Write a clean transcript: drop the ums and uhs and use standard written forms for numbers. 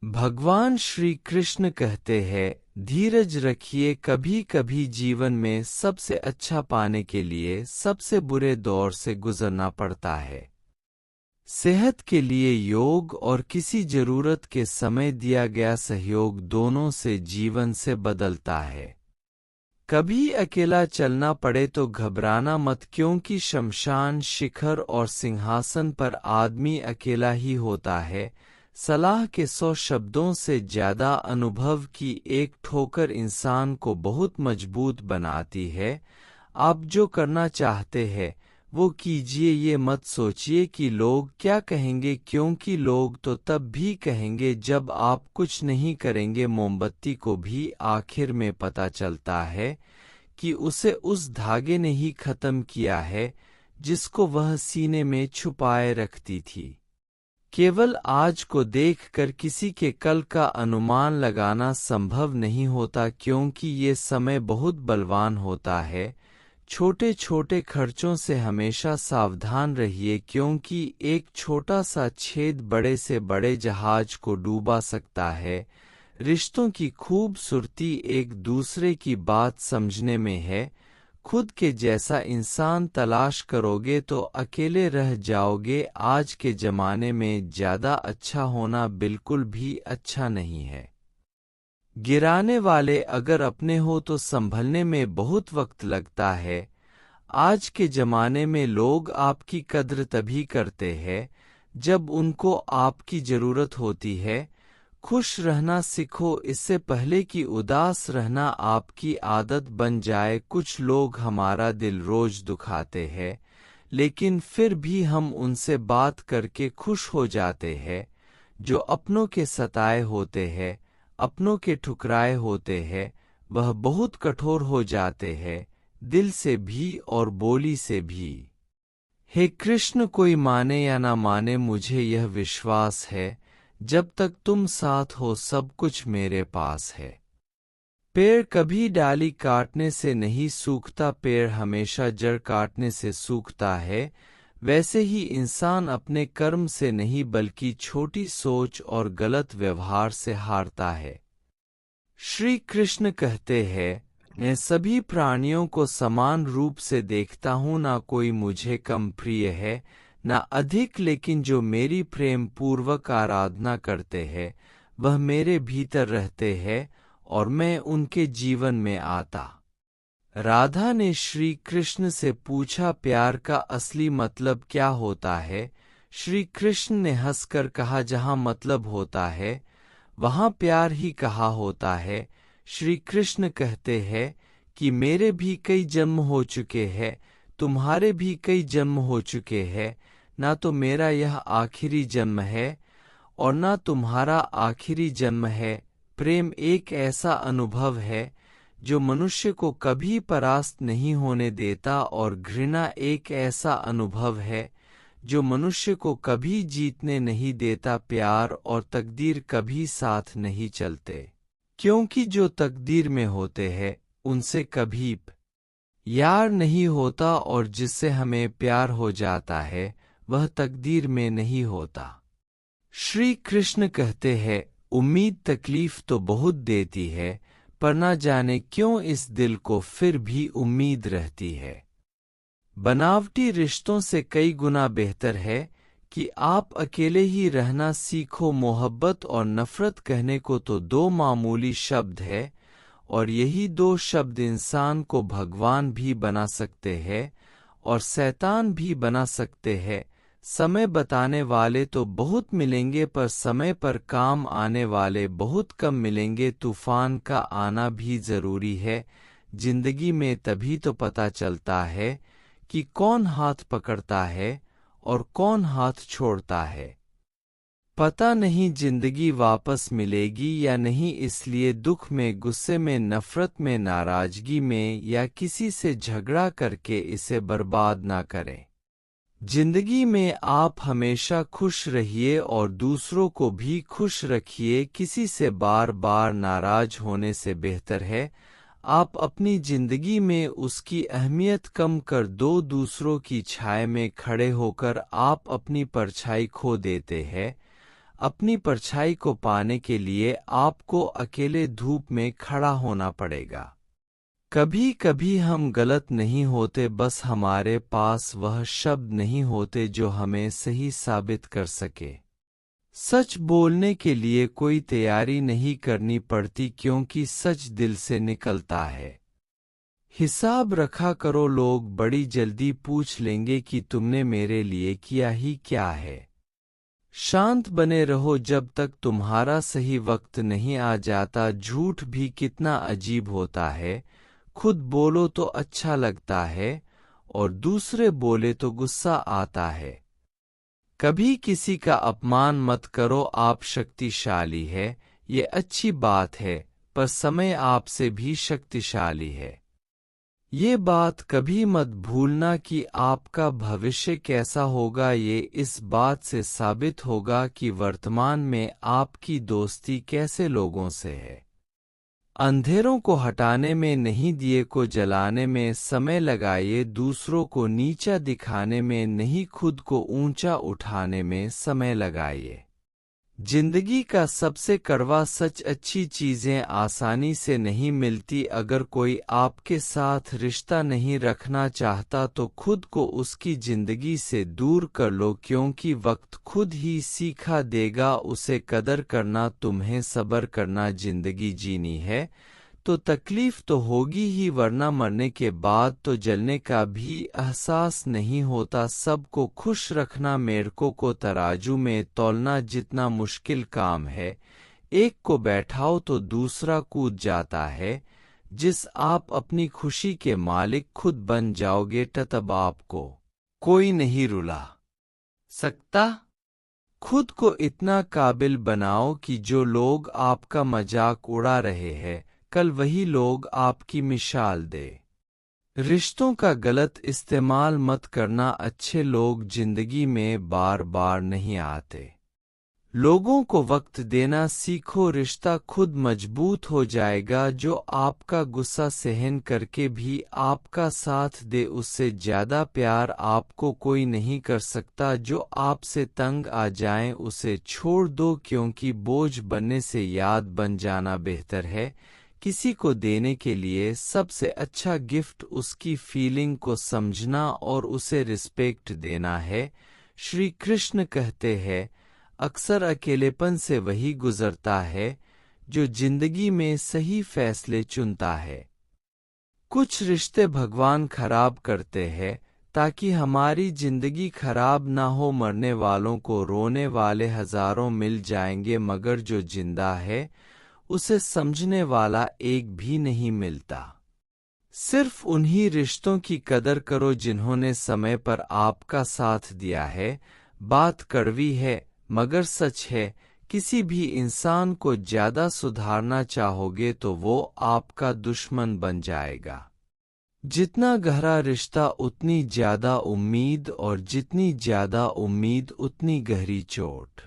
भगवान श्री कृष्ण कहते हैं, धीरज रखिए। कभी कभी जीवन में सबसे अच्छा पाने के लिए सबसे बुरे दौर से गुजरना पड़ता है। सेहत के लिए योग और किसी जरूरत के समय दिया गया सहयोग दोनों से जीवन से बदलता है। कभी अकेला चलना पड़े तो घबराना मत, क्योंकि शमशान शिखर और सिंहासन पर आदमी अकेला ही होता है। सलाह के 100 शब्दों से ज्यादा अनुभव की एक ठोकर इंसान को बहुत मजबूत बनाती है। आप जो करना चाहते हैं वो कीजिए। ये मत सोचिए कि लोग क्या कहेंगे, क्योंकि लोग तो तब भी कहेंगे जब आप कुछ नहीं करेंगे। मोमबत्ती को भी आखिर में पता चलता है कि उसे उस धागे ने ही खत्म किया है जिसको वह सीने में छुपाए रखती थी। केवल आज को देखकर किसी के कल का अनुमान लगाना संभव नहीं होता, क्योंकि ये समय बहुत बलवान होता है। छोटे छोटे खर्चों से हमेशा सावधान रहिए, क्योंकि एक छोटा सा छेद बड़े से बड़े जहाज को डूबा सकता है। रिश्तों की खूबसूरती एक दूसरे की बात समझने में है। खुद के जैसा इंसान तलाश करोगे तो अकेले रह जाओगे। आज के जमाने में ज्यादा अच्छा होना बिल्कुल भी अच्छा नहीं है। गिराने वाले अगर अपने हो तो संभलने में बहुत वक्त लगता है। आज के जमाने में लोग आपकी कद्र तभी करते हैं जब उनको आपकी जरूरत होती है। खुश रहना सीखो, इससे पहले कि उदास रहना आपकी आदत बन जाए। कुछ लोग हमारा दिल रोज दुखाते हैं, लेकिन फिर भी हम उनसे बात करके खुश हो जाते हैं। जो अपनों के सताए होते हैं, अपनों के ठुकराए होते हैं, वह बहुत कठोर हो जाते हैं, दिल से भी और बोली से भी। हे कृष्ण, कोई माने या ना माने, मुझे यह विश्वास है जब तक तुम साथ हो सब कुछ मेरे पास है। पेड़ कभी डाली काटने से नहीं सूखता, पेड़ हमेशा जड़ काटने से सूखता है। वैसे ही इंसान अपने कर्म से नहीं बल्कि छोटी सोच और गलत व्यवहार से हारता है। श्री कृष्ण कहते हैं, मैं सभी प्राणियों को समान रूप से देखता हूँ, ना कोई मुझे कम प्रिय है ना अधिक, लेकिन जो मेरी प्रेम पूर्वक आराधना करते हैं वह मेरे भीतर रहते हैं और मैं उनके जीवन में आता। राधा ने श्री कृष्ण से पूछा, प्यार का असली मतलब क्या होता है? श्री कृष्ण ने हंसकर कहा, जहाँ मतलब होता है वहाँ प्यार ही कहा होता है। श्री कृष्ण कहते हैं कि मेरे भी कई जन्म हो चुके हैं, तुम्हारे भी कई जन्म हो चुके हैं। ना तो मेरा यह आखिरी जन्म है और ना तुम्हारा आखिरी जन्म है। प्रेम एक ऐसा अनुभव है जो मनुष्य को कभी परास्त नहीं होने देता, और घृणा एक ऐसा अनुभव है जो मनुष्य को कभी जीतने नहीं देता। प्यार और तकदीर कभी साथ नहीं चलते, क्योंकि जो तकदीर में होते हैं उनसे कभी यार नहीं होता, और जिससे हमें प्यार हो जाता है वह तकदीर में नहीं होता। श्री कृष्ण कहते हैं, उम्मीद तकलीफ तो बहुत देती है, पर ना जाने क्यों इस दिल को फिर भी उम्मीद रहती है। बनावटी रिश्तों से कई गुना बेहतर है कि आप अकेले ही रहना सीखो। मोहब्बत और नफरत कहने को तो दो मामूली शब्द है, और यही दो शब्द इंसान को भगवान भी बना सकते हैं और शैतान भी बना सकते हैं। समय बताने वाले तो बहुत मिलेंगे, पर समय पर काम आने वाले बहुत कम मिलेंगे। तूफान का आना भी जरूरी है। जिंदगी में तभी तो पता चलता है कि कौन हाथ पकड़ता है और कौन हाथ छोड़ता है। पता नहीं जिंदगी वापस मिलेगी या नहीं, इसलिए दुख में, गुस्से में, नफरत में, नाराजगी में या किसी से झगड़ा करके इसे बर्बाद ना करें। जिंदगी में आप हमेशा खुश रहिए और दूसरों को भी खुश रखिए। किसी से बार बार नाराज होने से बेहतर है आप अपनी जिंदगी में उसकी अहमियत कम कर दो। दूसरों की छाया में खड़े होकर आप अपनी परछाई खो देते हैं। अपनी परछाई को पाने के लिए आपको अकेले धूप में खड़ा होना पड़ेगा। कभी कभी हम गलत नहीं होते, बस हमारे पास वह शब्द नहीं होते जो हमें सही साबित कर सके। सच बोलने के लिए कोई तैयारी नहीं करनी पड़ती, क्योंकि सच दिल से निकलता है। हिसाब रखा करो, लोग बड़ी जल्दी पूछ लेंगे कि तुमने मेरे लिए किया ही क्या है। शांत बने रहो जब तक तुम्हारा सही वक्त नहीं आ जाता। झूठ भी कितना अजीब होता है, खुद बोलो तो अच्छा लगता है और दूसरे बोले तो गुस्सा आता है। कभी किसी का अपमान मत करो, आप शक्तिशाली है, ये अच्छी बात है, पर समय आपसे भी शक्तिशाली है। ये बात कभी मत भूलना कि आपका भविष्य कैसा होगा, ये इस बात से साबित होगा कि वर्तमान में आपकी दोस्ती कैसे लोगों से है। अंधेरों को हटाने में नहीं, दिए को जलाने में समय लगाइए। दूसरों को नीचा दिखाने में नहीं, खुद को ऊंचा उठाने में समय लगाइए। जिंदगी का सबसे कड़वा सच, अच्छी चीजें आसानी से नहीं मिलती। अगर कोई आपके साथ रिश्ता नहीं रखना चाहता तो खुद को उसकी जिंदगी से दूर कर लो, क्योंकि वक्त खुद ही सीखा देगा उसे कदर करना। तुम्हें सब्र करना, जिंदगी जीनी है तो तकलीफ तो होगी ही, वरना मरने के बाद तो जलने का भी एहसास नहीं होता। सबको खुश रखना, मेढकों को तराजू में तौलना जितना मुश्किल काम है, एक को बैठाओ तो दूसरा कूद जाता है। जिस आप अपनी खुशी के मालिक खुद बन जाओगे, तब आपको कोई नहीं रुला सकता। खुद को इतना काबिल बनाओ कि जो लोग आपका मजाक उड़ा रहे हैं, कल वही लोग आपकी मिसाल दे। रिश्तों का गलत इस्तेमाल मत करना, अच्छे लोग जिंदगी में बार बार नहीं आते। लोगों को वक्त देना सीखो, रिश्ता खुद मजबूत हो जाएगा। जो आपका गुस्सा सहन करके भी आपका साथ दे, उससे ज्यादा प्यार आपको कोई नहीं कर सकता। जो आपसे तंग आ जाए उसे छोड़ दो, क्योंकि बोझ बनने से याद बन जाना बेहतर है। किसी को देने के लिए सबसे अच्छा गिफ्ट उसकी फीलिंग को समझना और उसे रिस्पेक्ट देना है। श्री कृष्ण कहते हैं, अक्सर अकेलेपन से वही गुजरता है जो जिंदगी में सही फैसले चुनता है। कुछ रिश्ते भगवान खराब करते हैं ताकि हमारी जिंदगी खराब ना हो। मरने वालों को रोने वाले हजारों मिल जाएंगे, मगर जो जिंदा है उसे समझने वाला एक भी नहीं मिलता। सिर्फ उन्हीं रिश्तों की कदर करो जिन्होंने समय पर आपका साथ दिया है। बात कड़वी है मगर सच है, किसी भी इंसान को ज्यादा सुधारना चाहोगे तो वो आपका दुश्मन बन जाएगा। जितना गहरा रिश्ता उतनी ज्यादा उम्मीद, और जितनी ज्यादा उम्मीद उतनी गहरी चोट।